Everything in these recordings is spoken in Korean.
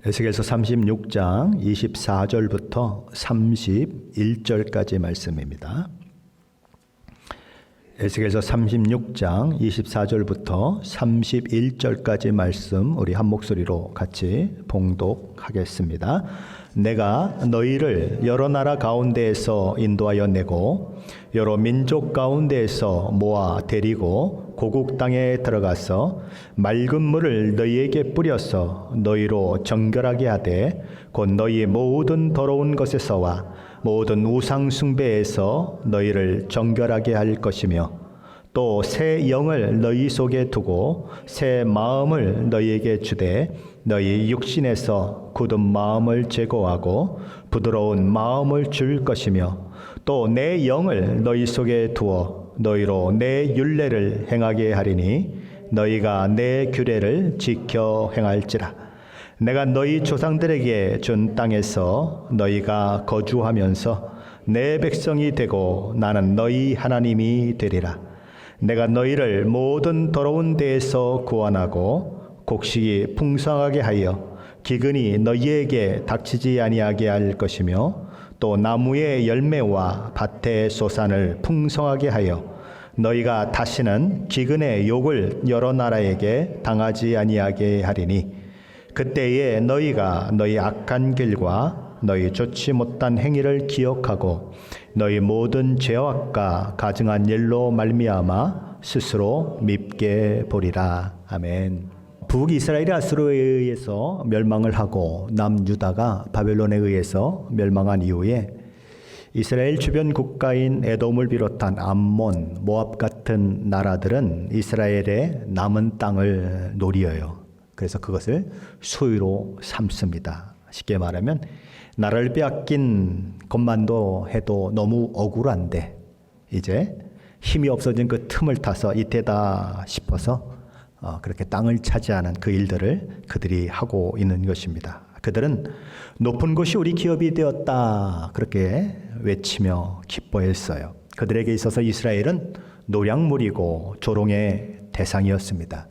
에스겔서 36장 24절부터 31절까지 말씀입니다. 에스겔서 36장 24절부터 31절까지 말씀 우리 한 목소리로 같이 봉독하겠습니다. 내가 너희를 여러 나라 가운데에서 인도하여 내고 여러 민족 가운데에서 모아 데리고 고국 땅에 들어가서 맑은 물을 너희에게 뿌려서 너희로 정결하게 하되 곧 너희 모든 더러운 것에서와 모든 우상 숭배에서 너희를 정결하게 할 것이며 또 새 영을 너희 속에 두고 새 마음을 너희에게 주되 너희 육신에서 굳은 마음을 제거하고 부드러운 마음을 줄 것이며 또 내 영을 너희 속에 두어 너희로 내 율례를 행하게 하리니 너희가 내 규례를 지켜 행할지라. 내가 너희 조상들에게 준 땅에서 너희가 거주하면서 내 백성이 되고 나는 너희 하나님이 되리라. 내가 너희를 모든 더러운 데에서 구원하고 곡식이 풍성하게 하여 기근이 너희에게 닥치지 아니하게 할 것이며 또 나무의 열매와 밭의 소산을 풍성하게 하여 너희가 다시는 기근의 욕을 여러 나라에게 당하지 아니하게 하리니 그때에 너희가 너희 악한 길과 너희 좋지 못한 행위를 기억하고 너희 모든 죄악과 가증한 일로 말미암아 스스로 밉게 보리라. 아멘. 북이스라엘이 아수르에 의해서 멸망을 하고 남유다가 바벨론에 의해서 멸망한 이후에 이스라엘 주변 국가인 에돔을 비롯한 암몬, 모압 같은 나라들은 이스라엘의 남은 땅을 노려요. 그래서 그것을 소유로 삼습니다. 쉽게 말하면 나라를 빼앗긴 것만도 해도 너무 억울한데 이제 힘이 없어진 그 틈을 타서 이때다 싶어서 그렇게 땅을 차지하는 그 일들을 그들이 하고 있는 것입니다. 그들은 높은 곳이 우리 기업이 되었다 그렇게 외치며 기뻐했어요. 그들에게 있어서 이스라엘은 노량물이고 조롱의 대상이었습니다.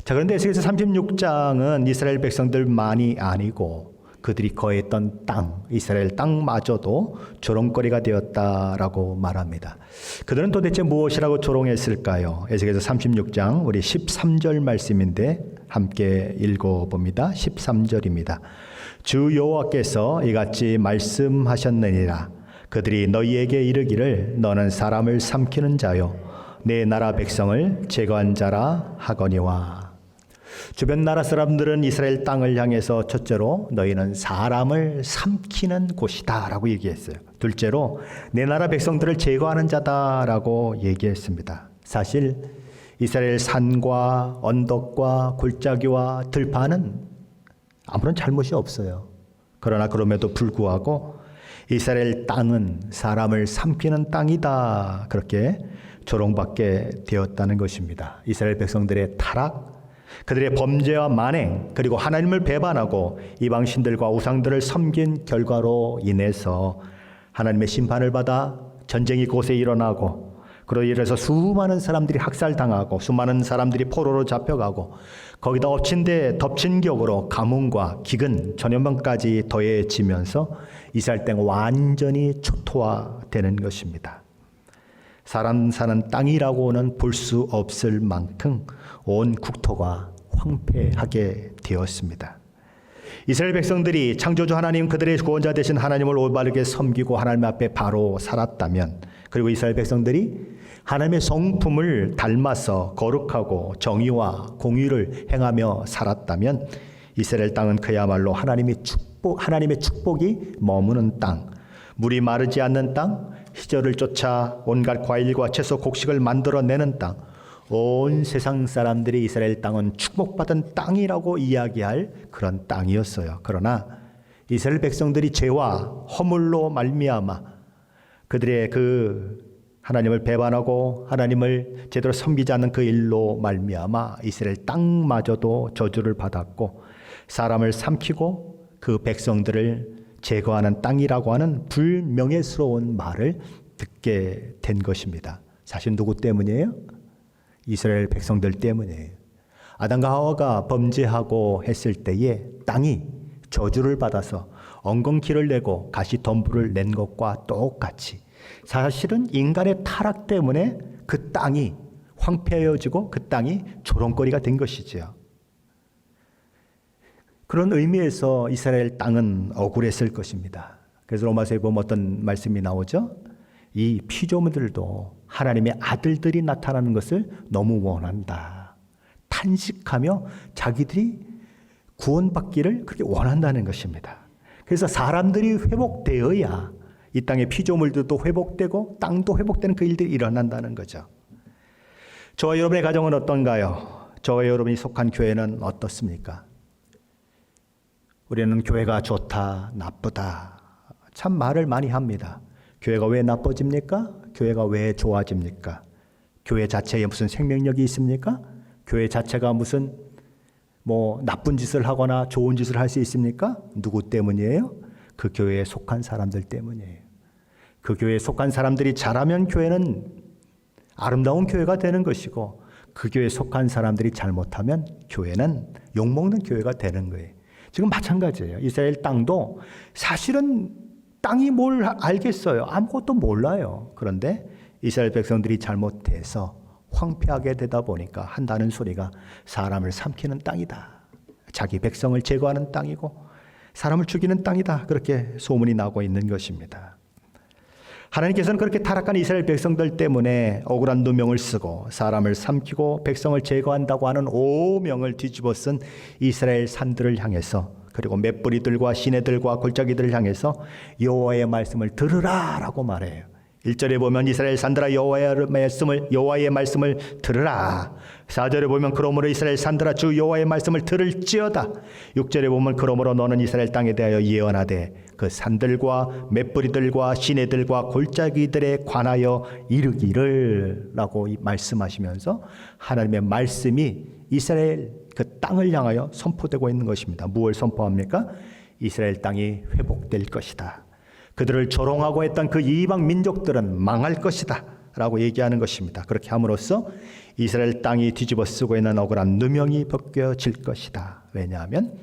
자, 그런데 에스겔서 36장은 이스라엘 백성들만이 아니고 그들이 거했던 땅, 이스라엘 땅마저도 조롱거리가 되었다라고 말합니다. 그들은 도대체 무엇이라고 조롱했을까요? 에스겔서 36장 우리 13절 말씀인데 함께 읽어봅니다. 13절입니다. 주 여호와께서 이같이 말씀하셨느니라. 그들이 너희에게 이르기를 너는 사람을 삼키는 자요 내 나라 백성을 제거한 자라 하거니와. 주변 나라 사람들은 이스라엘 땅을 향해서 첫째로 너희는 사람을 삼키는 곳이다 라고 얘기했어요. 둘째로 내 나라 백성들을 제거하는 자다 라고 얘기했습니다. 사실 이스라엘 산과 언덕과 골짜기와 들판은 아무런 잘못이 없어요. 그러나 그럼에도 불구하고 이스라엘 땅은 사람을 삼키는 땅이다 그렇게 조롱받게 되었다는 것입니다. 이스라엘 백성들의 타락, 그들의 범죄와 만행, 그리고 하나님을 배반하고 이방신들과 우상들을 섬긴 결과로 인해서 하나님의 심판을 받아 전쟁이 곳에 일어나고 그로 인해서 수많은 사람들이 학살당하고 수많은 사람들이 포로로 잡혀가고 거기다 엎친 데 덮친 격으로 가뭄과 기근, 전염병까지 더해지면서 이스라엘 땅 완전히 초토화되는 것입니다. 사람 사는 땅이라고는 볼 수 없을 만큼 온 국토가 황폐하게 되었습니다. 이스라엘 백성들이 창조주 하나님 그들의 구원자 되신 하나님을 올바르게 섬기고 하나님 앞에 바로 살았다면, 그리고 이스라엘 백성들이 하나님의 성품을 닮아서 거룩하고 정의와 공의를 행하며 살았다면 이스라엘 땅은 그야말로 하나님의 축복이 머무는 땅, 물이 마르지 않는 땅, 시절을 쫓아 온갖 과일과 채소 곡식을 만들어내는 땅, 온 세상 사람들이 이스라엘 땅은 축복받은 땅이라고 이야기할 그런 땅이었어요. 그러나 이스라엘 백성들이 죄와 허물로 말미암아 그들의 그 하나님을 배반하고 하나님을 제대로 섬기지 않는 그 일로 말미암아 이스라엘 땅마저도 저주를 받았고 사람을 삼키고 그 백성들을 제거하는 땅이라고 하는 불명예스러운 말을 듣게 된 것입니다. 사실 누구 때문이에요? 이스라엘 백성들 때문이에요. 아담과 하와가 범죄하고 했을 때에 땅이 저주를 받아서 엉겅퀴를 내고 가시덤불을 낸 것과 똑같이 사실은 인간의 타락 때문에 그 땅이 황폐해지고 그 땅이 조롱거리가 된 것이지요. 그런 의미에서 이스라엘 땅은 억울했을 것입니다. 그래서 로마서에 보면 어떤 말씀이 나오죠? 이 피조물들도 하나님의 아들들이 나타나는 것을 너무 원한다. 탄식하며 자기들이 구원받기를 그렇게 원한다는 것입니다. 그래서 사람들이 회복되어야 이 땅의 피조물들도 회복되고 땅도 회복되는 그 일들이 일어난다는 거죠. 저와 여러분의 가정은 어떤가요? 저와 여러분이 속한 교회는 어떻습니까? 우리는 교회가 좋다, 나쁘다 참 말을 많이 합니다. 교회가 왜 나빠집니까? 교회가 왜 좋아집니까? 교회 자체에 무슨 생명력이 있습니까? 교회 자체가 무슨 나쁜 짓을 하거나 좋은 짓을 할 수 있습니까? 누구 때문이에요? 그 교회에 속한 사람들 때문이에요. 그 교회에 속한 사람들이 잘하면 교회는 아름다운 교회가 되는 것이고, 그 교회에 속한 사람들이 잘못하면 교회는 욕먹는 교회가 되는 거예요. 지금 마찬가지예요. 이스라엘 땅도 사실은 땅이 뭘 알겠어요? 아무것도 몰라요. 그런데 이스라엘 백성들이 잘못해서 황폐하게 되다 보니까 한다는 소리가 사람을 삼키는 땅이다. 자기 백성을 제거하는 땅이고 사람을 죽이는 땅이다. 그렇게 소문이 나고 있는 것입니다. 하나님께서는 그렇게 타락한 이스라엘 백성들 때문에 억울한 누명을 쓰고 사람을 삼키고 백성을 제거한다고 하는 오명을 뒤집어 쓴 이스라엘 산들을 향해서, 그리고 맷뿌리들과 시내들과 골짜기들을 향해서 여호와의 말씀을 들으라라고 말해요. 1절에 보면 이스라엘 산들아 여호와의 말씀을 들으라. 4절에 보면 그러므로 이스라엘 산들아 주 여호와의 말씀을 들을지어다. 6절에 보면 그러므로 너는 이스라엘 땅에 대하여 예언하되 그 산들과 맷뿌리들과 시내들과 골짜기들에 관하여 이르기를 라고 말씀하시면서 하나님의 말씀이 이스라엘 그 땅을 향하여 선포되고 있는 것입니다. 무엇을 선포합니까? 이스라엘 땅이 회복될 것이다. 그들을 조롱하고 했던 그 이방 민족들은 망할 것이다 라고 얘기하는 것입니다. 그렇게 함으로써 이스라엘 땅이 뒤집어 쓰고 있는 억울한 누명이 벗겨질 것이다. 왜냐하면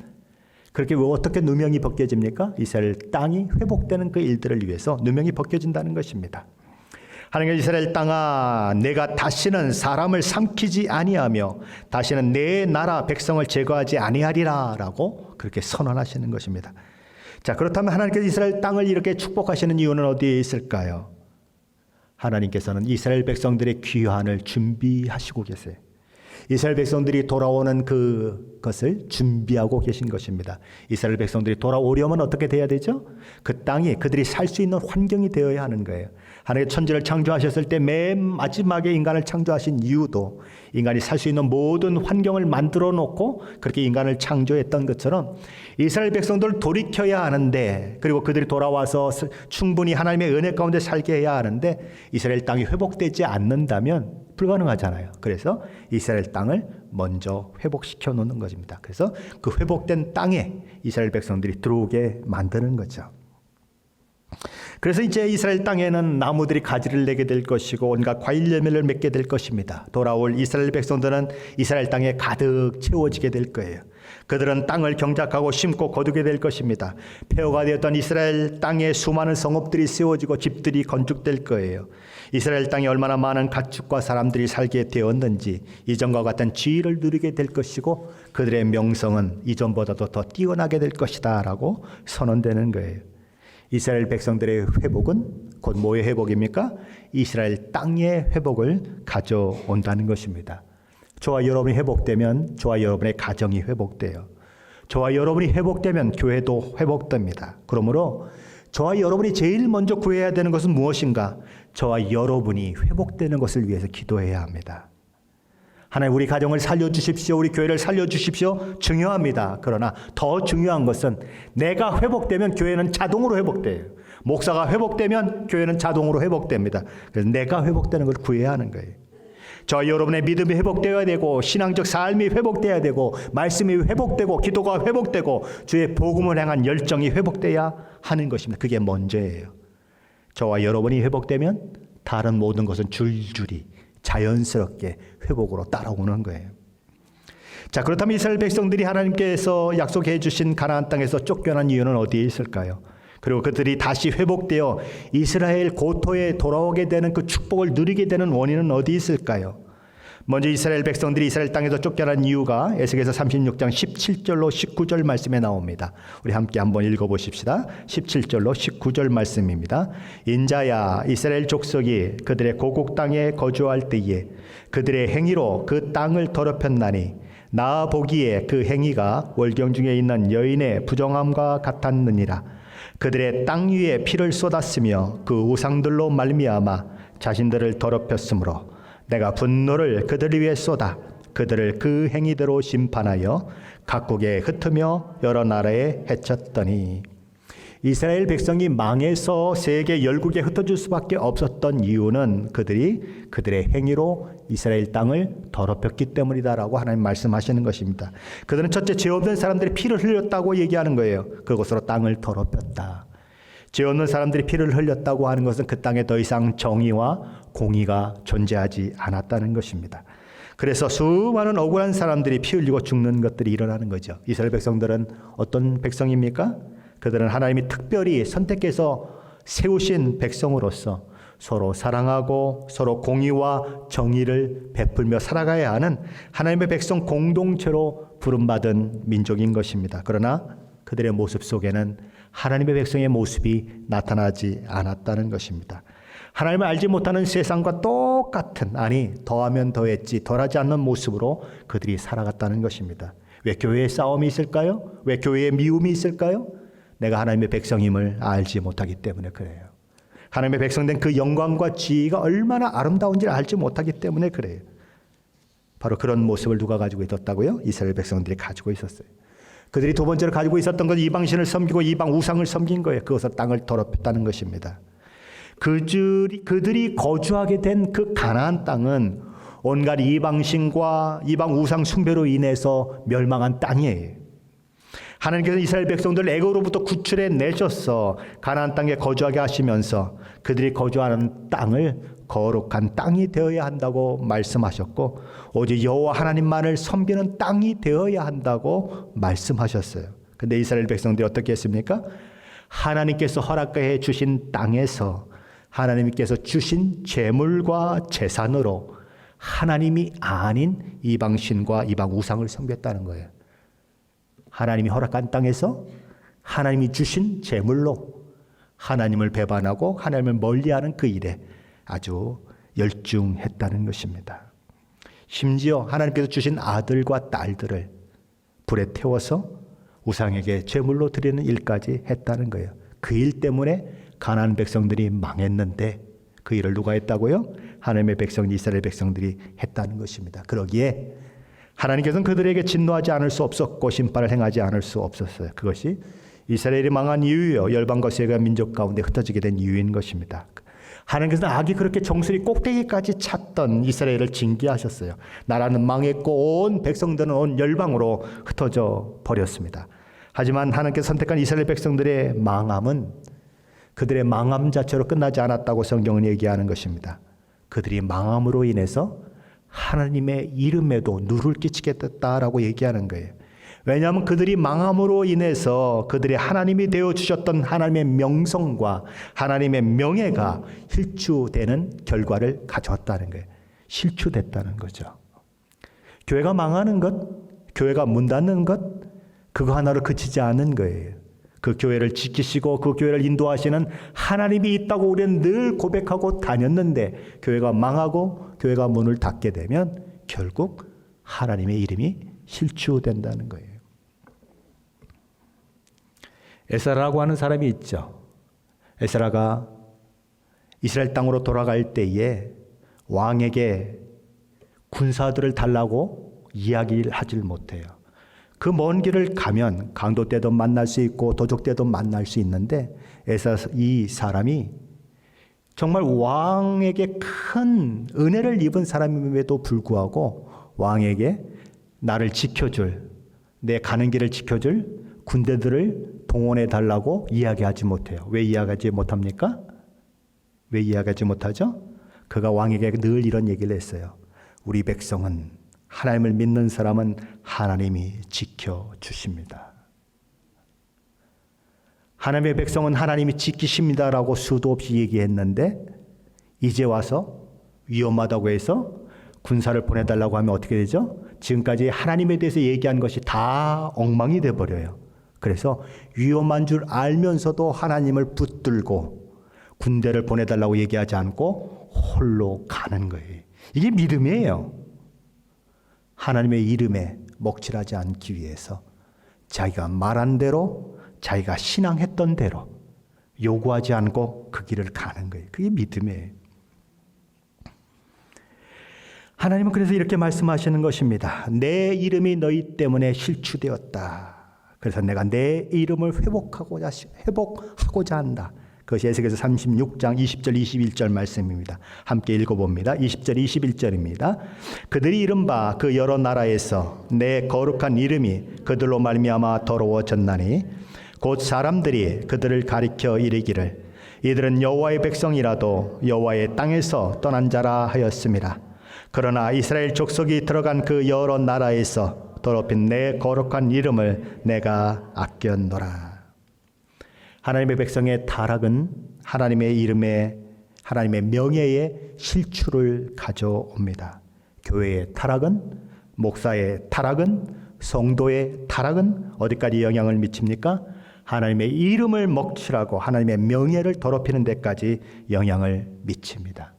그렇게 어떻게 누명이 벗겨집니까? 이스라엘 땅이 회복되는 그 일들을 위해서 누명이 벗겨진다는 것입니다. 하나님께서 이스라엘 땅아 내가 다시는 사람을 삼키지 아니하며 다시는 내 나라 백성을 제거하지 아니하리라 라고 그렇게 선언하시는 것입니다. 자, 그렇다면 하나님께서 이스라엘 땅을 이렇게 축복하시는 이유는 어디에 있을까요? 하나님께서는 이스라엘 백성들의 귀환을 준비하시고 계세요. 이스라엘 백성들이 돌아오는 그것을 준비하고 계신 것입니다. 이스라엘 백성들이 돌아오려면 어떻게 돼야 되죠? 그 땅이 그들이 살 수 있는 환경이 되어야 하는 거예요. 하나님의 천지를 창조하셨을 때 맨 마지막에 인간을 창조하신 이유도 인간이 살 수 있는 모든 환경을 만들어 놓고 그렇게 인간을 창조했던 것처럼 이스라엘 백성들을 돌이켜야 하는데, 그리고 그들이 돌아와서 충분히 하나님의 은혜 가운데 살게 해야 하는데 이스라엘 땅이 회복되지 않는다면 불가능하잖아요. 그래서 이스라엘 땅을 먼저 회복시켜 놓는 것입니다. 그래서 그 회복된 땅에 이스라엘 백성들이 들어오게 만드는 거죠. 그래서 이제 이스라엘 땅에는 나무들이 가지를 내게 될 것이고 온갖 과일 열매를 맺게 될 것입니다. 돌아올 이스라엘 백성들은 이스라엘 땅에 가득 채워지게 될 거예요. 그들은 땅을 경작하고 심고 거두게 될 것입니다. 폐허가 되었던 이스라엘 땅에 수많은 성읍들이 세워지고 집들이 건축될 거예요. 이스라엘 땅에 얼마나 많은 가축과 사람들이 살게 되었는지 이전과 같은 지위를 누리게 될 것이고 그들의 명성은 이전보다도 더 뛰어나게 될 것이다 라고 선언되는 거예요. 이스라엘 백성들의 회복은 곧 뭐의 회복입니까? 이스라엘 땅의 회복을 가져온다는 것입니다. 저와 여러분이 회복되면 저와 여러분의 가정이 회복돼요. 저와 여러분이 회복되면 교회도 회복됩니다. 그러므로 저와 여러분이 제일 먼저 구해야 되는 것은 무엇인가? 저와 여러분이 회복되는 것을 위해서 기도해야 합니다. 하나님 우리 가정을 살려주십시오. 우리 교회를 살려주십시오. 중요합니다. 그러나 더 중요한 것은 내가 회복되면 교회는 자동으로 회복돼요. 목사가 회복되면 교회는 자동으로 회복됩니다. 그래서 내가 회복되는 걸 구해야 하는 거예요. 저와 여러분의 믿음이 회복되어야 되고 신앙적 삶이 회복되어야 되고 말씀이 회복되고 기도가 회복되고 주의 복음을 향한 열정이 회복돼야 하는 것입니다. 그게 먼저예요. 저와 여러분이 회복되면 다른 모든 것은 줄줄이 자연스럽게 회복으로 따라오는 거예요. 자, 그렇다면 이스라엘 백성들이 하나님께서 약속해 주신 가나안 땅에서 쫓겨난 이유는 어디에 있을까요? 그리고 그들이 다시 회복되어 이스라엘 고토에 돌아오게 되는 그 축복을 누리게 되는 원인은 어디 있을까요? 먼저 이스라엘 백성들이 이스라엘 땅에서 쫓겨난 이유가 에스겔서 36장 17절로 19절 말씀에 나옵니다. 우리 함께 한번 읽어보십시다. 17절로 19절 말씀입니다. 인자야, 이스라엘 족속이 그들의 고국 땅에 거주할 때에 그들의 행위로 그 땅을 더럽혔나니 나 보기에 그 행위가 월경 중에 있는 여인의 부정함과 같았느니라. 그들의 땅 위에 피를 쏟았으며 그 우상들로 말미암아 자신들을 더럽혔으므로 내가 분노를 그들 위에 쏟아 그들을 그 행위대로 심판하여 각국에 흩으며 여러 나라에 해쳤더니, 이스라엘 백성이 망해서 세계 열국에 흩어질 수밖에 없었던 이유는 그들이 그들의 행위로 이스라엘 땅을 더럽혔기 때문이다라고 하나님 말씀하시는 것입니다. 그들은 첫째, 죄 없는 사람들이 피를 흘렸다고 얘기하는 거예요. 그것으로 땅을 더럽혔다. 죄 없는 사람들이 피를 흘렸다고 하는 것은 그 땅에 더 이상 정의와 공의가 존재하지 않았다는 것입니다. 그래서 수많은 억울한 사람들이 피 흘리고 죽는 것들이 일어나는 거죠. 이스라엘 백성들은 어떤 백성입니까? 그들은 하나님이 특별히 선택해서 세우신 백성으로서 서로 사랑하고 서로 공의와 정의를 베풀며 살아가야 하는 하나님의 백성 공동체로 부름받은 민족인 것입니다. 그러나 그들의 모습 속에는 하나님의 백성의 모습이 나타나지 않았다는 것입니다. 하나님을 알지 못하는 세상과 똑같은, 아니 더하면 더했지 덜하지 않는 모습으로 그들이 살아갔다는 것입니다. 왜 교회에 싸움이 있을까요? 왜 교회에 미움이 있을까요? 내가 하나님의 백성임을 알지 못하기 때문에 그래요. 하나님의 백성된 그 영광과 지위가 얼마나 아름다운지를 알지 못하기 때문에 그래요. 바로 그런 모습을 누가 가지고 있었다고요? 이스라엘 백성들이 가지고 있었어요. 그들이 두 번째로 가지고 있었던 것은 이방신을 섬기고 이방 우상을 섬긴 거예요. 그것을 땅을 더럽혔다는 것입니다. 그들이 거주하게 된 그 가나안 땅은 온갖 이방신과 이방 우상 숭배로 인해서 멸망한 땅이에요. 하나님께서 이스라엘 백성들을 애굽으로부터 구출해 내셔서 가나안 땅에 거주하게 하시면서 그들이 거주하는 땅을 거룩한 땅이 되어야 한다고 말씀하셨고, 오직 여호와 하나님만을 섬기는 땅이 되어야 한다고 말씀하셨어요. 근데 이스라엘 백성들이 어떻게 했습니까? 하나님께서 허락해 주신 땅에서 하나님께서 주신 재물과 재산으로 하나님이 아닌 이방신과 이방 우상을 섬겼다는 거예요. 하나님이 허락한 땅에서 하나님이 주신 재물로 하나님을 배반하고 하나님을 멀리하는 그 일에 아주 열중했다는 것입니다. 심지어 하나님께서 주신 아들과 딸들을 불에 태워서 우상에게 제물로 드리는 일까지 했다는 거예요. 그 일 때문에 가나안 백성들이 망했는데 그 일을 누가 했다고요? 하나님의 백성 이스라엘 백성들이 했다는 것입니다. 그러기에 하나님께서는 그들에게 진노하지 않을 수 없었고 심판을 행하지 않을 수 없었어요. 그것이 이스라엘이 망한 이유요, 열방과 세가 민족 가운데 흩어지게 된 이유인 것입니다. 하나님께서는 악이 그렇게 정수리 꼭대기까지 찼던 이스라엘을 징계하셨어요. 나라는 망했고 온 백성들은 온 열방으로 흩어져 버렸습니다. 하지만 하나님께서 선택한 이스라엘 백성들의 망함은 그들의 망함 자체로 끝나지 않았다고 성경은 얘기하는 것입니다. 그들이 망함으로 인해서 하나님의 이름에도 누를 끼치게 됐다라고 얘기하는 거예요. 왜냐하면 그들이 망함으로 인해서 그들이 하나님이 되어주셨던 하나님의 명성과 하나님의 명예가 실추되는 결과를 가져왔다는 거예요. 실추됐다는 거죠. 교회가 망하는 것, 교회가 문 닫는 것, 그거 하나로 그치지 않은 거예요. 그 교회를 지키시고 그 교회를 인도하시는 하나님이 있다고 우리는 늘 고백하고 다녔는데 교회가 망하고 교회가 문을 닫게 되면 결국 하나님의 이름이 실추된다는 거예요. 에스라라고 하는 사람이 있죠. 에스라가 이스라엘 땅으로 돌아갈 때에 왕에게 군사들을 달라고 이야기를 하질 못해요. 그 먼 길을 가면 강도 때도 만날 수 있고 도적 때도 만날 수 있는데 이 사람이 정말 왕에게 큰 은혜를 입은 사람임에도 불구하고 왕에게 나를 지켜줄, 내 가는 길을 지켜줄 군대들을 동원해 달라고 이야기하지 못해요. 왜 이야기하지 못합니까? 왜 이야기하지 못하죠? 그가 왕에게 늘 이런 얘기를 했어요. 우리 백성은 하나님을 믿는 사람은 하나님이 지켜주십니다. 하나님의 백성은 하나님이 지키십니다라고 수도 없이 얘기했는데 이제 와서 위험하다고 해서 군사를 보내달라고 하면 어떻게 되죠? 지금까지 하나님에 대해서 얘기한 것이 다 엉망이 돼버려요. 그래서 위험한 줄 알면서도 하나님을 붙들고 군대를 보내달라고 얘기하지 않고 홀로 가는 거예요. 이게 믿음이에요. 하나님의 이름에 먹칠하지 않기 위해서 자기가 말한 대로, 자기가 신앙했던 대로 요구하지 않고 그 길을 가는 거예요. 그게 믿음이에요. 하나님은 그래서 이렇게 말씀하시는 것입니다. 내 이름이 너희 때문에 실추되었다. 그래서 내가 내 이름을 회복하고자 한다. 그것이 에스겔서 36장 20절 21절 말씀입니다. 함께 읽어봅니다. 20절 21절입니다. 그들이 이른바 그 여러 나라에서 내 거룩한 이름이 그들로 말미암아 더러워졌나니 곧 사람들이 그들을 가리켜 이르기를 이들은 여호와의 백성이라도 여호와의 땅에서 떠난 자라 하였음이라. 그러나 이스라엘 족속이 들어간 그 여러 나라에서 더럽힌 내 거룩한 이름을 내가 아꼈노라. 하나님의 백성의 타락은 하나님의 이름에, 하나님의 명예에 실추를 가져옵니다. 교회의 타락은, 목사의 타락은, 성도의 타락은 어디까지 영향을 미칩니까? 하나님의 이름을 먹칠하고 하나님의 명예를 더럽히는 데까지 영향을 미칩니다.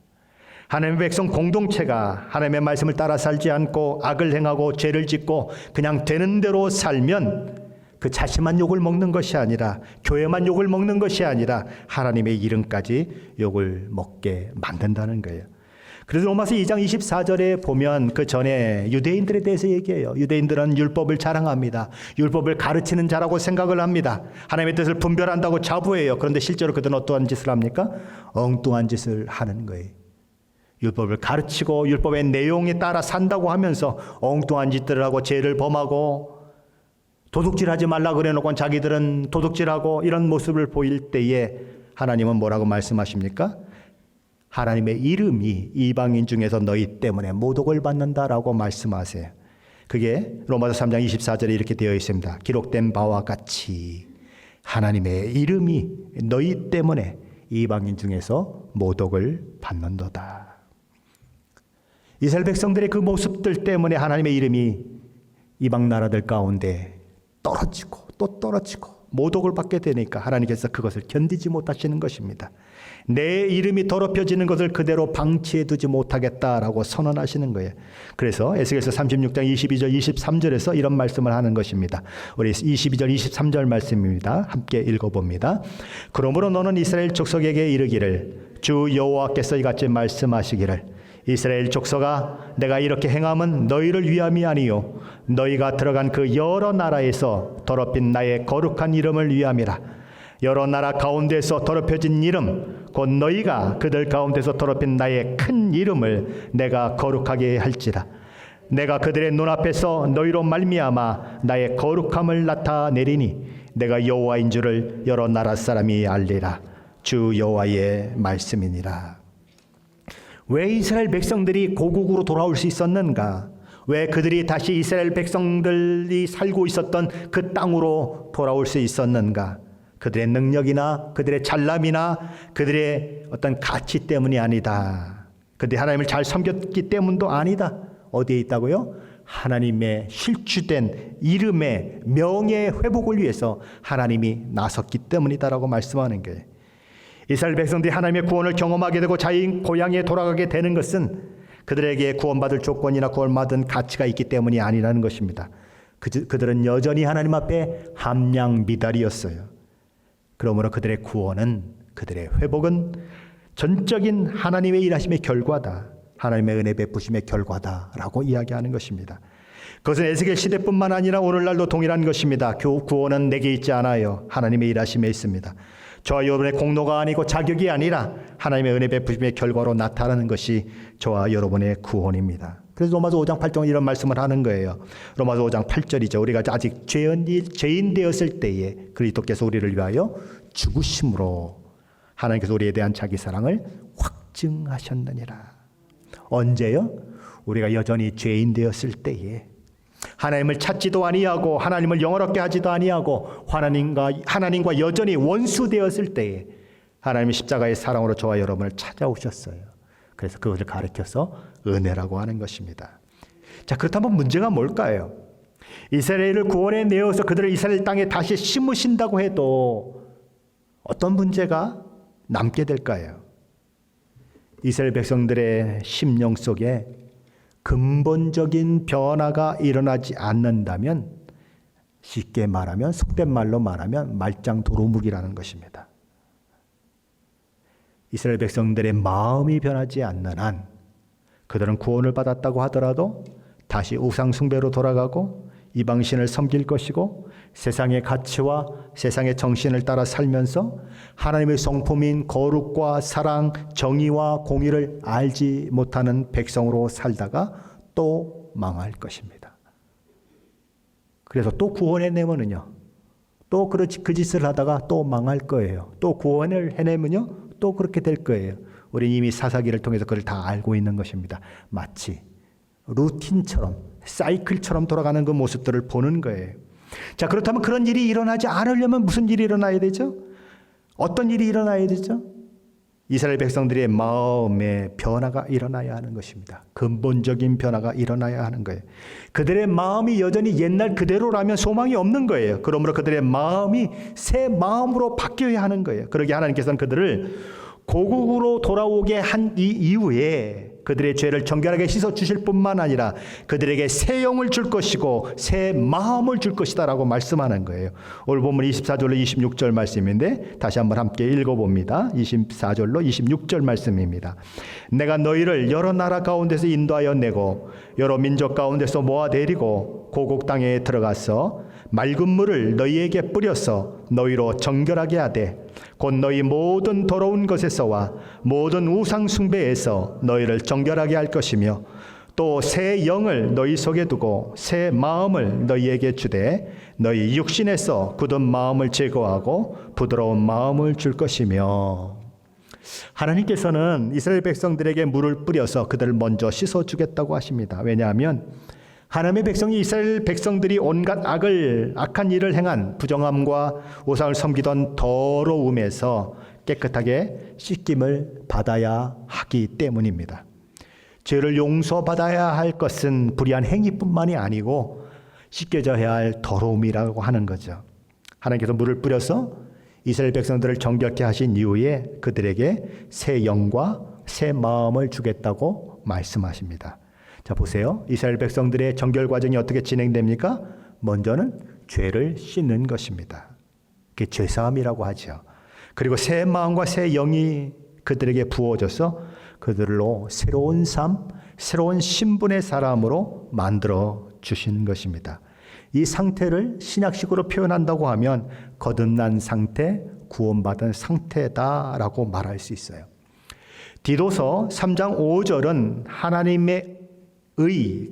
하나님의 백성 공동체가 하나님의 말씀을 따라 살지 않고 악을 행하고 죄를 짓고 그냥 되는 대로 살면 그 자신만 욕을 먹는 것이 아니라, 교회만 욕을 먹는 것이 아니라 하나님의 이름까지 욕을 먹게 만든다는 거예요. 그래서 로마서 2장 24절에 보면 그 전에 유대인들에 대해서 얘기해요. 유대인들은 율법을 자랑합니다. 율법을 가르치는 자라고 생각을 합니다. 하나님의 뜻을 분별한다고 자부해요. 그런데 실제로 그들은 어떠한 짓을 합니까? 엉뚱한 짓을 하는 거예요. 율법을 가르치고 율법의 내용에 따라 산다고 하면서 엉뚱한 짓들을 하고 죄를 범하고 도둑질하지 말라 그래놓고 자기들은 도둑질하고 이런 모습을 보일 때에 하나님은 뭐라고 말씀하십니까? 하나님의 이름이 이방인 중에서 너희 때문에 모독을 받는다라고 말씀하세요. 그게 로마서 3장 24절에 이렇게 되어 있습니다. 기록된 바와 같이 하나님의 이름이 너희 때문에 이방인 중에서 모독을 받는도다. 이스라엘 백성들의 그 모습들 때문에 하나님의 이름이 이방 나라들 가운데 떨어지고 또 떨어지고 모독을 받게 되니까 하나님께서 그것을 견디지 못하시는 것입니다. 내 이름이 더럽혀지는 것을 그대로 방치해 두지 못하겠다라고 선언하시는 거예요. 그래서 에스겔서 36장 22절 23절에서 이런 말씀을 하는 것입니다. 우리 22절 23절 말씀입니다. 함께 읽어봅니다. 그러므로 너는 이스라엘 족속에게 이르기를 주 여호와께서 이같이 말씀하시기를 이스라엘 족속아 내가 이렇게 행함은 너희를 위함이 아니요 너희가 들어간 그 여러 나라에서 더럽힌 나의 거룩한 이름을 위함이라. 여러 나라 가운데서 더럽혀진 이름 곧 너희가 그들 가운데서 더럽힌 나의 큰 이름을 내가 거룩하게 할지라. 내가 그들의 눈앞에서 너희로 말미암아 나의 거룩함을 나타내리니 내가 여호와인 줄을 여러 나라 사람이 알리라. 주 여호와의 말씀이니라. 왜 이스라엘 백성들이 고국으로 돌아올 수 있었는가? 왜 그들이 다시 이스라엘 백성들이 살고 있었던 그 땅으로 돌아올 수 있었는가? 그들의 능력이나 그들의 잘남이나 그들의 어떤 가치 때문이 아니다. 그들이 하나님을 잘 섬겼기 때문도 아니다. 어디에 있다고요? 하나님의 실추된 이름의 명예 회복을 위해서 하나님이 나섰기 때문이다라고 말씀하는 거예요. 이스라엘 백성들이 하나님의 구원을 경험하게 되고 자기 고향에 돌아가게 되는 것은 그들에게 구원받을 조건이나 구원받은 가치가 있기 때문이 아니라는 것입니다. 그들은 여전히 하나님 앞에 함량 미달이었어요. 그러므로 그들의 구원은, 그들의 회복은 전적인 하나님의 일하심의 결과다. 하나님의 은혜 베푸심의 결과다라고 이야기하는 것입니다. 그것은 에스겔 시대뿐만 아니라 오늘날도 동일한 것입니다. 구원은 내게 있지 않아요. 하나님의 일하심에 있습니다. 저와 여러분의 공로가 아니고 자격이 아니라 하나님의 은혜 베푸심의 결과로 나타나는 것이 저와 여러분의 구원입니다. 그래서 로마서 5장 8절은 이런 말씀을 하는 거예요. 로마서 5장 8절이죠. 우리가 아직 죄인 되었을 때에 그리스도께서 우리를 위하여 죽으심으로 하나님께서 우리에 대한 자기 사랑을 확증하셨느니라. 언제요? 우리가 여전히 죄인 되었을 때에, 하나님을 찾지도 아니하고 하나님을 영화롭게 하지도 아니하고 하나님과 여전히 원수 되었을 때에 하나님의 십자가의 사랑으로 저와 여러분을 찾아오셨어요. 그래서 그것을 가르쳐서 은혜라고 하는 것입니다. 자, 그렇다면 문제가 뭘까요? 이스라엘을 구원해 내어서 그들을 이스라엘 땅에 다시 심으신다고 해도 어떤 문제가 남게 될까요? 이스라엘 백성들의 심령 속에 근본적인 변화가 일어나지 않는다면, 쉽게 말하면, 속된 말로 말하면 말짱 도루묵이라는 것입니다. 이스라엘 백성들의 마음이 변하지 않는 한 그들은 구원을 받았다고 하더라도 다시 우상 숭배로 돌아가고 이방신을 섬길 것이고, 세상의 가치와 세상의 정신을 따라 살면서 하나님의 성품인 거룩과 사랑, 정의와 공의를 알지 못하는 백성으로 살다가 또 망할 것입니다. 그래서 또 구원해 내면은요, 또 그 짓을 하다가 또 망할 거예요. 또 구원을 해내면요, 또 그렇게 될 거예요. 우리는 이미 사사기를 통해서 그걸 다 알고 있는 것입니다. 마치 루틴처럼, 사이클처럼 돌아가는 그 모습들을 보는 거예요. 자, 그렇다면 그런 일이 일어나지 않으려면 무슨 일이 일어나야 되죠? 어떤 일이 일어나야 되죠? 이스라엘 백성들의 마음의 변화가 일어나야 하는 것입니다. 근본적인 변화가 일어나야 하는 거예요. 그들의 마음이 여전히 옛날 그대로라면 소망이 없는 거예요. 그러므로 그들의 마음이 새 마음으로 바뀌어야 하는 거예요. 그러기에 하나님께서는 그들을 고국으로 돌아오게 한 이 이후에 그들의 죄를 정결하게 씻어 주실 뿐만 아니라 그들에게 새 영을 줄 것이고 새 마음을 줄 것이다 라고 말씀하는 거예요. 오늘 본문 24절로 26절 말씀인데 다시 한번 함께 읽어봅니다. 24절로 26절 말씀입니다. 내가 너희를 여러 나라 가운데서 인도하여 내고 여러 민족 가운데서 모아내리고 고국 땅에 들어가서 맑은 물을 너희에게 뿌려서 너희로 정결하게 하되 곧 너희 모든 더러운 것에서와 모든 우상 숭배에서 너희를 정결하게 할 것이며 또 새 영을 너희 속에 두고 새 마음을 너희에게 주되 너희 육신에서 굳은 마음을 제거하고 부드러운 마음을 줄 것이며. 하나님께서는 이스라엘 백성들에게 물을 뿌려서 그들을 먼저 씻어주겠다고 하십니다. 왜냐하면 하나님의 백성이 이스라엘 백성들이 온갖 악한 일을 행한 부정함과 우상을 섬기던 더러움에서 깨끗하게 씻김을 받아야 하기 때문입니다. 죄를 용서받아야 할 것은 불의한 행위뿐만이 아니고 씻겨져야 할 더러움이라고 하는 거죠. 하나님께서 물을 뿌려서 이스라엘 백성들을 정결케 하신 이후에 그들에게 새 영과 새 마음을 주겠다고 말씀하십니다. 자, 보세요. 이스라엘 백성들의 정결 과정이 어떻게 진행됩니까? 먼저는 죄를 씻는 것입니다. 그게 죄사함이라고 하죠. 그리고 새 마음과 새 영이 그들에게 부어져서 그들로 새로운 삶, 새로운 신분의 사람으로 만들어 주시는 것입니다. 이 상태를 신약식으로 표현한다고 하면 거듭난 상태, 구원받은 상태다라고 말할 수 있어요. 디도서 3장 5절은 하나님의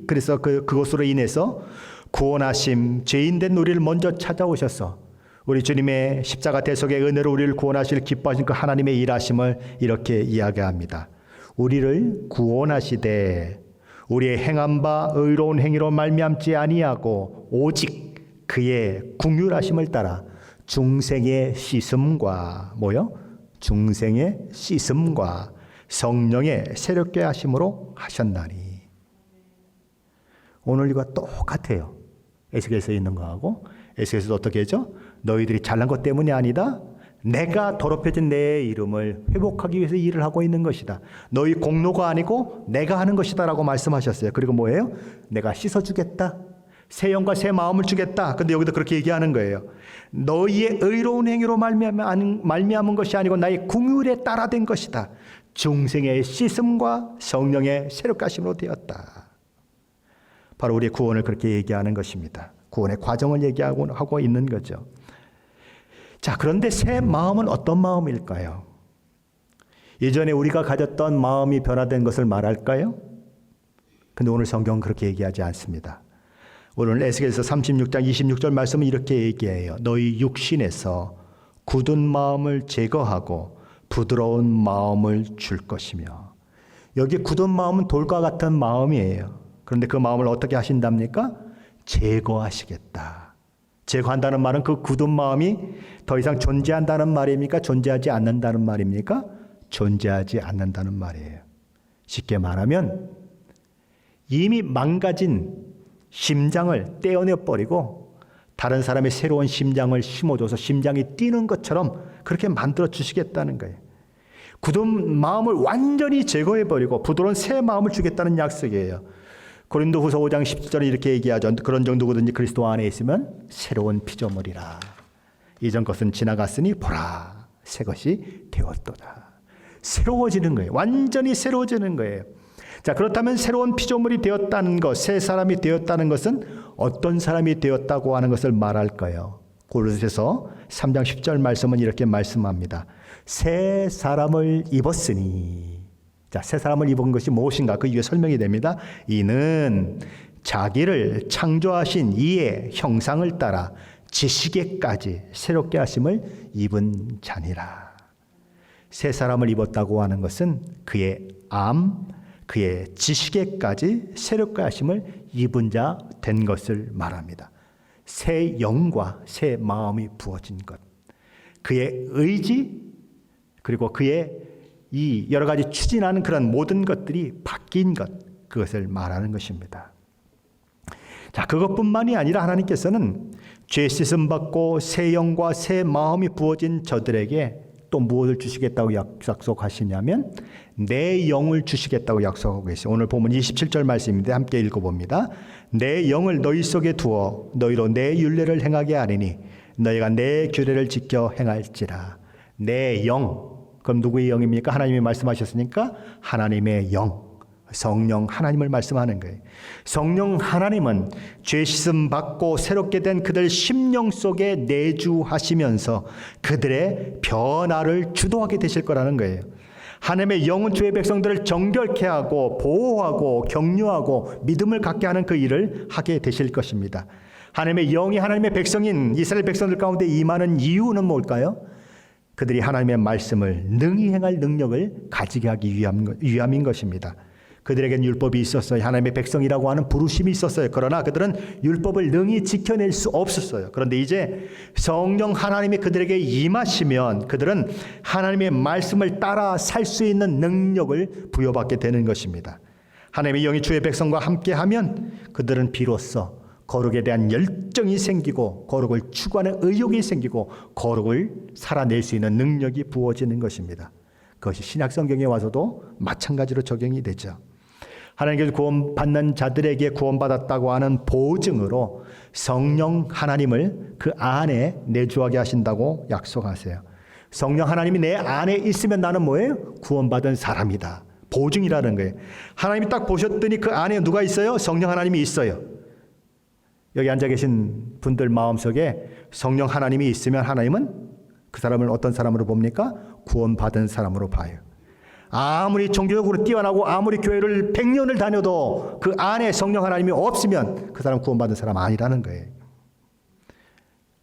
그래서 그것으로 인해서 구원하심, 죄인된 우리를 먼저 찾아오셔서 우리 주님의 십자가 대속의 은혜로 우리를 구원하실 기뻐하신 그 하나님의 일하심을 이렇게 이야기합니다. 우리를 구원하시되 우리의 행한 바 의로운 행위로 말미암지 아니하고 오직 그의 긍휼하심을 따라 중생의 씻음과 중생의 씻음과 성령의 새롭게 하심으로 하셨나니. 오늘 이거 똑같아요. 에스겔서에 있는 거하고. 에스겔서도 어떻게 하죠? 너희들이 잘난 것 때문이 아니다. 내가 더럽혀진 내 이름을 회복하기 위해서 일을 하고 있는 것이다. 너희 공로가 아니고 내가 하는 것이다 라고 말씀하셨어요. 그리고 뭐예요? 내가 씻어주겠다. 새 영과 새 마음을 주겠다. 근데 여기도 그렇게 얘기하는 거예요. 너희의 의로운 행위로 말미암은 것이 아니고 나의 긍휼에 따라 된 것이다. 중생의 씻음과 성령의 새롭게 하심으로 되었다. 바로 우리의 구원을 그렇게 얘기하는 것입니다. 구원의 과정을 얘기하고 있는 거죠. 자, 그런데 새 마음은 어떤 마음일까요? 예전에 우리가 가졌던 마음이 변화된 것을 말할까요? 근데 오늘 성경은 그렇게 얘기하지 않습니다. 오늘 에스겔서 36장 26절 말씀은 이렇게 얘기해요. 너희 육신에서 굳은 마음을 제거하고 부드러운 마음을 줄 것이며. 여기 굳은 마음은 돌과 같은 마음이에요. 그런데 그 마음을 어떻게 하신답니까? 제거하시겠다. 제거한다는 말은 그 굳은 마음이 더 이상 존재한다는 말입니까? 존재하지 않는다는 말입니까? 존재하지 않는다는 말이에요. 쉽게 말하면 이미 망가진 심장을 떼어내버리고 다른 사람의 새로운 심장을 심어줘서 심장이 뛰는 것처럼 그렇게 만들어 주시겠다는 거예요. 굳은 마음을 완전히 제거해버리고 부드러운 새 마음을 주겠다는 약속이에요. 고린도후서 5장 17절에 이렇게 얘기하죠. 그런 정도거든요. 그리스도 안에 있으면 새로운 피조물이라. 이전 것은 지나갔으니 보라 새 것이 되었도다. 새로워지는 거예요. 완전히 새로워지는 거예요. 자, 그렇다면 새로운 피조물이 되었다는 것, 새 사람이 되었다는 것은 어떤 사람이 되었다고 하는 것을 말할까요? 고린도서 3장 10절 말씀은 이렇게 말씀합니다. 새 사람을 입었으니. 자, 새 사람을 입은 것이 무엇인가? 그 이유에 설명이 됩니다. 이는 자기를 창조하신 이의 형상을 따라 지식에까지 새롭게 하심을 입은 자니라. 새 사람을 입었다고 하는 것은 그의 그의 지식에까지 새롭게 하심을 입은 자 된 것을 말합니다. 새 영과 새 마음이 부어진 것, 그의 의지, 그리고 그의 이 여러 가지 추진하는 그런 모든 것들이 바뀐 것, 그것을 말하는 것입니다. 자, 그것뿐만이 아니라 하나님께서는 죄 씻음 받고 새 영과 새 마음이 부어진 저들에게 또 무엇을 주시겠다고 약속하시냐면 내 영을 주시겠다고 약속하고 계세요. 오늘 보면 27절 말씀인데 함께 읽어봅니다. 내 영을 너희 속에 두어 너희로 내 율례를 행하게 하리니 너희가 내 규례를 지켜 행할지라. 내 영, 그럼 누구의 영입니까? 하나님이 말씀하셨으니까 하나님의 영, 성령 하나님을 말씀하는 거예요. 성령 하나님은 죄 씻음 받고 새롭게 된 그들 심령 속에 내주하시면서 그들의 변화를 주도하게 되실 거라는 거예요. 하나님의 영은 주의 백성들을 정결케 하고 보호하고 격려하고 믿음을 갖게 하는 그 일을 하게 되실 것입니다. 하나님의 영이 하나님의 백성인 이스라엘 백성들 가운데 임하는 이유는 뭘까요? 그들이 하나님의 말씀을 능히 행할 능력을 가지게 하기 위함인 것입니다. 그들에겐 율법이 있었어요. 하나님의 백성이라고 하는 부르심이 있었어요. 그러나 그들은 율법을 능히 지켜낼 수 없었어요. 그런데 이제 성령 하나님이 그들에게 임하시면 그들은 하나님의 말씀을 따라 살 수 있는 능력을 부여받게 되는 것입니다. 하나님의 영이 주의 백성과 함께하면 그들은 비로소 거룩에 대한 열정이 생기고 거룩을 추구하는 의욕이 생기고 거룩을 살아낼 수 있는 능력이 부어지는 것입니다. 그것이 신약 성경에 와서도 마찬가지로 적용이 되죠. 하나님께서 구원받는 자들에게 구원받았다고 하는 보증으로 성령 하나님을 그 안에 내주하게 하신다고 약속하세요. 성령 하나님이 내 안에 있으면 나는 뭐예요? 구원받은 사람이다. 보증이라는 거예요. 하나님이 딱 보셨더니 그 안에 누가 있어요? 성령 하나님이 있어요. 여기 앉아 계신 분들 마음속에 성령 하나님이 있으면 하나님은 그 사람을 어떤 사람으로 봅니까? 구원받은 사람으로 봐요. 아무리 종교적으로 뛰어나고 아무리 교회를 100년을 다녀도 그 안에 성령 하나님이 없으면 그 사람 구원받은 사람 아니라는 거예요.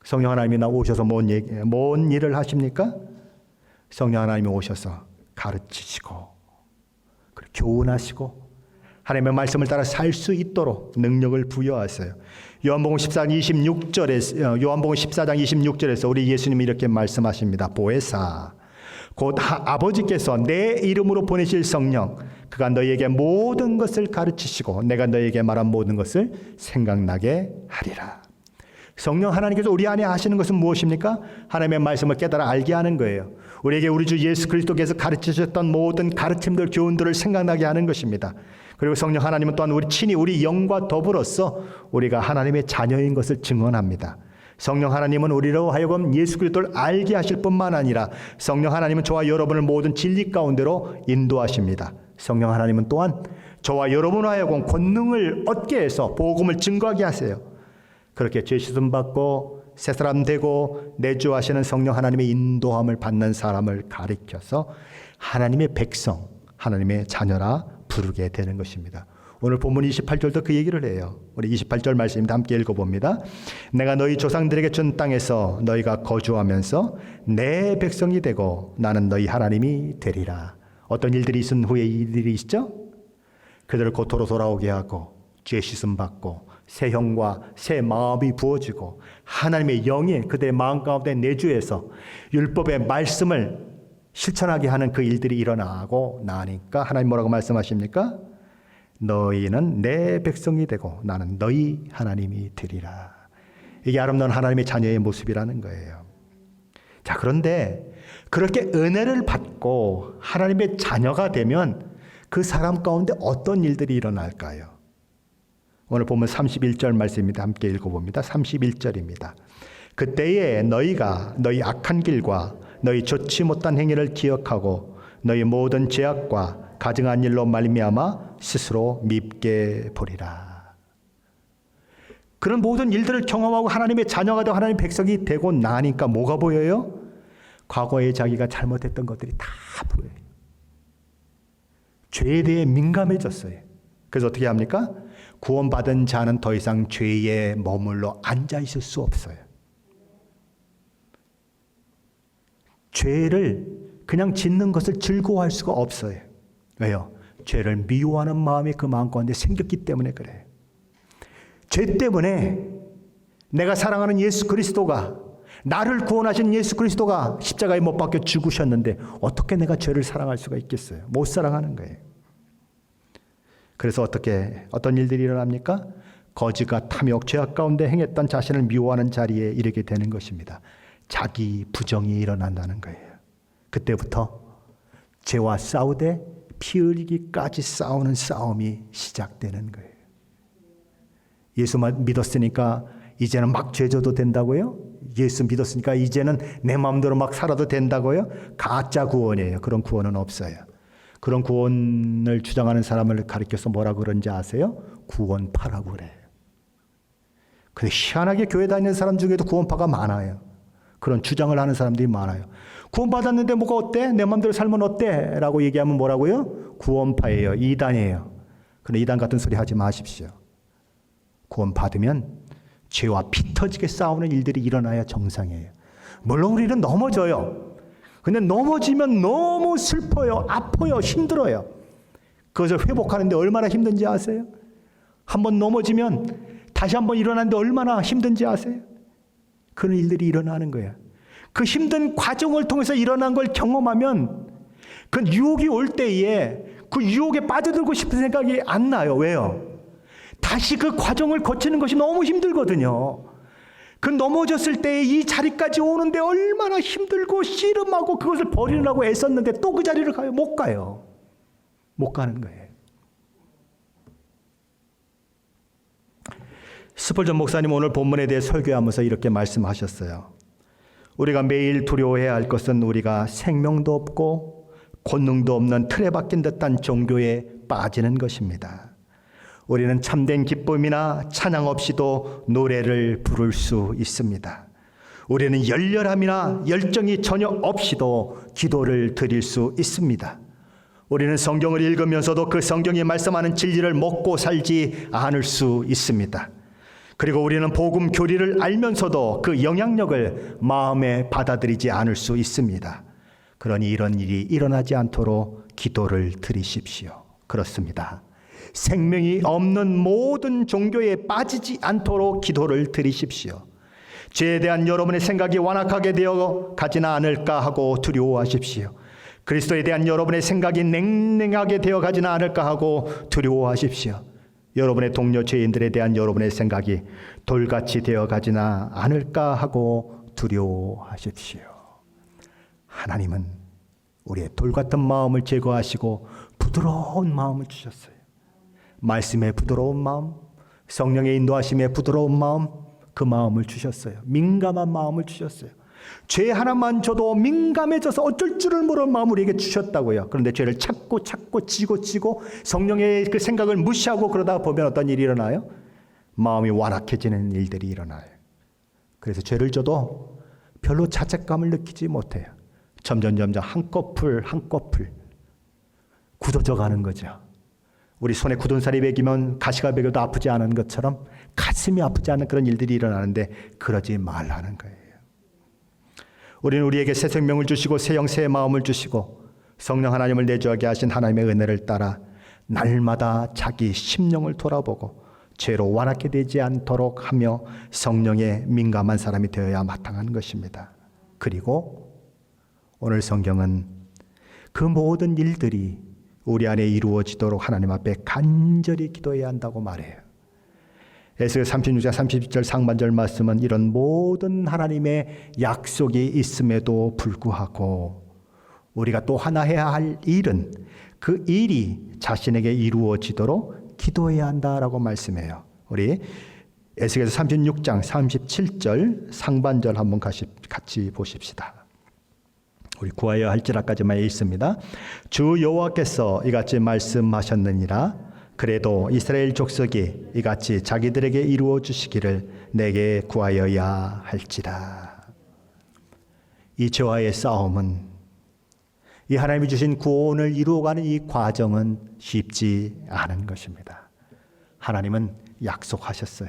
성령 하나님이 오셔서 뭔 일을 하십니까? 성령 하나님이 오셔서 가르치시고 교훈하시고 하나님의 말씀을 따라 살 수 있도록 능력을 부여하세요. 요한복음 14장 26절에서 우리 예수님이 이렇게 말씀하십니다. 보혜사 곧 아버지께서 내 이름으로 보내실 성령 그가 너희에게 모든 것을 가르치시고 내가 너희에게 말한 모든 것을 생각나게 하리라. 성령 하나님께서 우리 안에 하시는 것은 무엇입니까? 하나님의 말씀을 깨달아 알게 하는 거예요. 우리에게 우리 주 예수 그리스도께서 가르치셨던 모든 가르침들, 교훈들을 생각나게 하는 것입니다. 그리고 성령 하나님은 또한 우리 영과 더불어서 우리가 하나님의 자녀인 것을 증언합니다. 성령 하나님은 우리로 하여금 예수 그리스도를 알게 하실 뿐만 아니라 성령 하나님은 저와 여러분을 모든 진리 가운데로 인도하십니다. 성령 하나님은 또한 저와 여러분으로 하여금 권능을 얻게 해서 복음을 증거하게 하세요. 그렇게 죄 씻음 받고 새 사람 되고 내주하시는 성령 하나님의 인도함을 받는 사람을 가리켜서 하나님의 백성, 하나님의 자녀라 부르게 되는 것입니다. 오늘 본문 28절도 그 얘기를 해요. 우리 28절 말씀입니다. 함께 읽어봅니다. 내가 너희 조상들에게 준 땅에서 너희가 거주하면서 내 백성이 되고 나는 너희 하나님이 되리라. 어떤 일들이 있은 후에 이 일들이 있죠? 그들을 고토로 돌아오게 하고 죄 씻음 받고 새 형과 새 마음이 부어지고 하나님의 영이 그들의 마음 가운데 내주해서 율법의 말씀을 실천하게 하는 그 일들이 일어나고 나니까 하나님 뭐라고 말씀하십니까? 너희는 내 백성이 되고 나는 너희 하나님이 되리라. 이게 아름다운 하나님의 자녀의 모습이라는 거예요. 자, 그런데 그렇게 은혜를 받고 하나님의 자녀가 되면 그 사람 가운데 어떤 일들이 일어날까요? 오늘 보면 31절 말씀입니다. 함께 읽어봅니다. 31절입니다. 그때에 너희가 너희 악한 길과 너희 좋지 못한 행위를 기억하고 너희 모든 죄악과 가증한 일로 말미암아 스스로 밉게 보리라. 그런 모든 일들을 경험하고 하나님의 자녀가 되고 하나님의 백성이 되고 나니까 뭐가 보여요? 과거에 자기가 잘못했던 것들이 다 보여요. 죄에 대해 민감해졌어요. 그래서 어떻게 합니까? 구원받은 자는 더 이상 죄에 머물러 앉아 있을 수 없어요. 죄를 그냥 짓는 것을 즐거워할 수가 없어요. 왜요? 죄를 미워하는 마음이 그 마음 가운데 생겼기 때문에 그래요. 죄 때문에 내가 사랑하는 예수 그리스도가, 나를 구원하신 예수 그리스도가 십자가에 못 박혀 죽으셨는데 어떻게 내가 죄를 사랑할 수가 있겠어요? 못 사랑하는 거예요. 그래서 어떤 일들이 일어납니까? 거지가 탐욕, 죄악 가운데 행했던 자신을 미워하는 자리에 이르게 되는 것입니다. 자기 부정이 일어난다는 거예요. 그때부터 죄와 싸우되 피 흘리기까지 싸우는 싸움이 시작되는 거예요. 예수만 믿었으니까 이제는 막 죄져도 된다고요? 예수 믿었으니까 이제는 내 마음대로 막 살아도 된다고요? 가짜 구원이에요. 그런 구원은 없어요. 그런 구원을 주장하는 사람을 가리켜서 뭐라고 그런지 아세요? 구원파라고 그래요. 근데 희한하게 교회 다니는 사람 중에도 구원파가 많아요. 그런 주장을 하는 사람들이 많아요. 구원받았는데 뭐가 어때? 내 마음대로 살면 어때? 라고 얘기하면 뭐라고요? 구원파예요. 이단이에요. 그런데 이단 같은 소리 하지 마십시오. 구원받으면 죄와 피 터지게 싸우는 일들이 일어나야 정상이에요. 물론 우리는 넘어져요. 근데 넘어지면 너무 슬퍼요, 아파요, 힘들어요. 그것을 회복하는데 얼마나 힘든지 아세요? 한번 넘어지면 다시 한번 일어나는데 얼마나 힘든지 아세요? 그런 일들이 일어나는 거예요. 그 힘든 과정을 통해서 일어난 걸 경험하면 그 유혹이 올 때에 그 유혹에 빠져들고 싶은 생각이 안 나요. 왜요? 다시 그 과정을 거치는 것이 너무 힘들거든요. 그 넘어졌을 때 이 자리까지 오는데 얼마나 힘들고 씨름하고 그것을 버리려고 애썼는데 또 그 자리를 가요? 못 가요. 못 가는 거예요. 스펄전 목사님 오늘 본문에 대해 설교하면서 이렇게 말씀하셨어요. 우리가 매일 두려워해야 할 것은 우리가 생명도 없고 권능도 없는 틀에 박힌 듯한 종교에 빠지는 것입니다. 우리는 참된 기쁨이나 찬양 없이도 노래를 부를 수 있습니다. 우리는 열렬함이나 열정이 전혀 없이도 기도를 드릴 수 있습니다. 우리는 성경을 읽으면서도 그 성경이 말씀하는 진리를 먹고 살지 않을 수 있습니다. 그리고 우리는 복음 교리를 알면서도 그 영향력을 마음에 받아들이지 않을 수 있습니다. 그러니 이런 일이 일어나지 않도록 기도를 드리십시오. 그렇습니다. 생명이 없는 모든 종교에 빠지지 않도록 기도를 드리십시오. 죄에 대한 여러분의 생각이 완악하게 되어 가지나 않을까 하고 두려워하십시오. 그리스도에 대한 여러분의 생각이 냉랭하게 되어 가지나 않을까 하고 두려워하십시오. 여러분의 동료 죄인들에 대한 여러분의 생각이 돌같이 되어 가지나 않을까 하고 두려워하십시오. 하나님은 우리의 돌같은 마음을 제거하시고 부드러운 마음을 주셨어요. 말씀의 부드러운 마음, 성령의 인도하심의 부드러운 마음, 그 마음을 주셨어요. 민감한 마음을 주셨어요. 죄 하나만 줘도 민감해져서 어쩔 줄을 모르는 마음을 우리에게 주셨다고요. 그런데 죄를 찾고 지고 성령의 그 생각을 무시하고 그러다 보면 어떤 일이 일어나요? 마음이 완악해지는 일들이 일어나요. 그래서 죄를 줘도 별로 자책감을 느끼지 못해요. 점점 한 꺼풀 굳어져 가는 거죠. 우리 손에 굳은 살이 배기면 가시가 배겨도 아프지 않은 것처럼 가슴이 아프지 않은 그런 일들이 일어나는데 그러지 말라는 거예요. 우리는 우리에게 새 생명을 주시고 새 영 새 마음을 주시고 성령 하나님을 내주하게 하신 하나님의 은혜를 따라 날마다 자기 심령을 돌아보고 죄로 완악게 되지 않도록 하며 성령에 민감한 사람이 되어야 마땅한 것입니다. 그리고 오늘 성경은 그 모든 일들이 우리 안에 이루어지도록 하나님 앞에 간절히 기도해야 한다고 말해요. 에스겔 36장 30절 상반절 말씀은 이런 모든 하나님의 약속이 있음에도 불구하고 우리가 또 하나 해야 할 일은 그 일이 자신에게 이루어지도록 기도해야 한다라고 말씀해요. 우리 에스겔서 36장 37절 상반절 한번 같이 보십시다. 우리 구하여 할지라까지만 있습니다. 주 여호와께서 이같이 말씀하셨느니라. 그래도 이스라엘 족속이 이같이 자기들에게 이루어 주시기를 내게 구하여야 할지라. 이 죄와의 싸움은, 이 하나님이 주신 구원을 이루어가는 이 과정은 쉽지 않은 것입니다. 하나님은 약속하셨어요.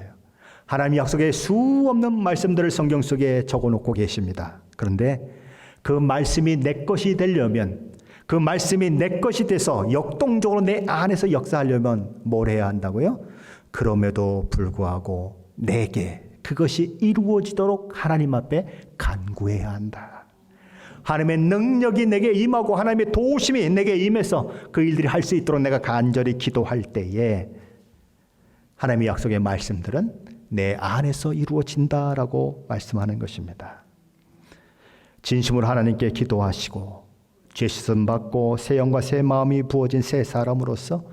하나님 약속의 수없는 말씀들을 성경 속에 적어놓고 계십니다. 그런데 그 말씀이 내 것이 되려면, 그 말씀이 내 것이 돼서 역동적으로 내 안에서 역사하려면 뭘 해야 한다고요? 그럼에도 불구하고 내게 그것이 이루어지도록 하나님 앞에 간구해야 한다. 하나님의 능력이 내게 임하고 하나님의 도우심이 내게 임해서 그 일들이 할 수 있도록 내가 간절히 기도할 때에 하나님의 약속의 말씀들은 내 안에서 이루어진다라고 말씀하는 것입니다. 진심으로 하나님께 기도하시고 죄 씻음 받고 새 영과 새 마음이 부어진 새 사람으로서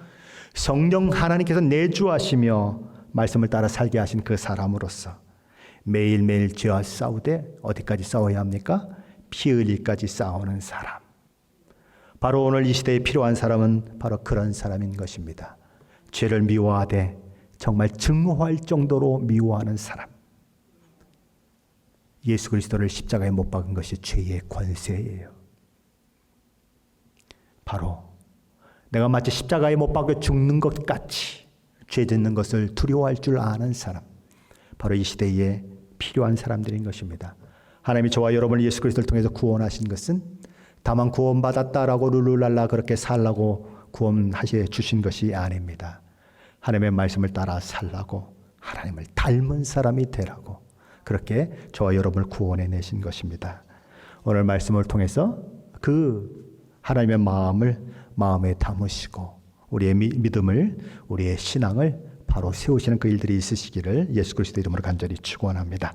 성령 하나님께서 내주하시며 말씀을 따라 살게 하신 그 사람으로서 매일매일 죄와 싸우되 어디까지 싸워야 합니까? 피 흘릴까지 싸우는 사람. 바로 오늘 이 시대에 필요한 사람은 바로 그런 사람인 것입니다. 죄를 미워하되 정말 증오할 정도로 미워하는 사람. 예수 그리스도를 십자가에 못 박은 것이 죄의 권세예요. 바로 내가 마치 십자가에 못 박혀 죽는 것 같이 죄 짓는 것을 두려워할 줄 아는 사람, 바로 이 시대에 필요한 사람들인 것입니다. 하나님이 저와 여러분을 예수 그리스도를 통해서 구원하신 것은 다만 구원받았다라고 룰루랄라 그렇게 살라고 구원하시 주신 것이 아닙니다. 하나님의 말씀을 따라 살라고, 하나님을 닮은 사람이 되라고 그렇게 저와 여러분을 구원해 내신 것입니다. 오늘 말씀을 통해서 그 하나님의 마음을 마음에 담으시고 우리의 믿음을, 우리의 신앙을 바로 세우시는 그 일들이 있으시기를 예수 그리스도 이름으로 간절히 축원합니다.